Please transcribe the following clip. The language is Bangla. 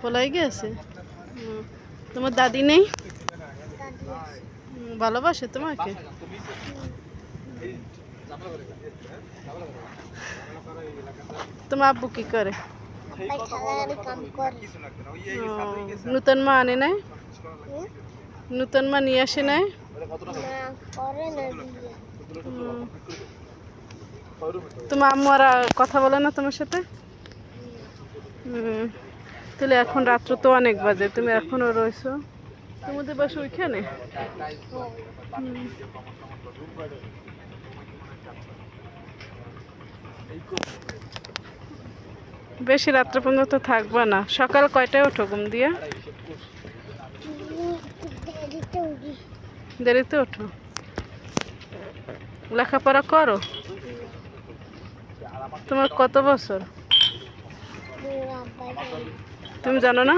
পলাই গেছে। তোমার দাদি নেই? ভালোবাসে তোমাকে? তোমার আব্বু কি করে? নূতন মা আনে নাই? নূতন মা নিয়ে আসে নাই? তোমার আম্মু আর কথা বলে না তোমার সাথে? তাহলে এখন রাত্র তো অনেক বাজে, তুমি এখনো রয়েছো? তোমাদের বাসা ওইখানে? বেশি রাত্র পর্যন্ত থাকবা না। সকাল কয়টায় ওঠো ঘুম দিয়ে? দেরিতে ওঠো? লেখাপড়া করো? তোমার কত বছর? তুমি জানো না?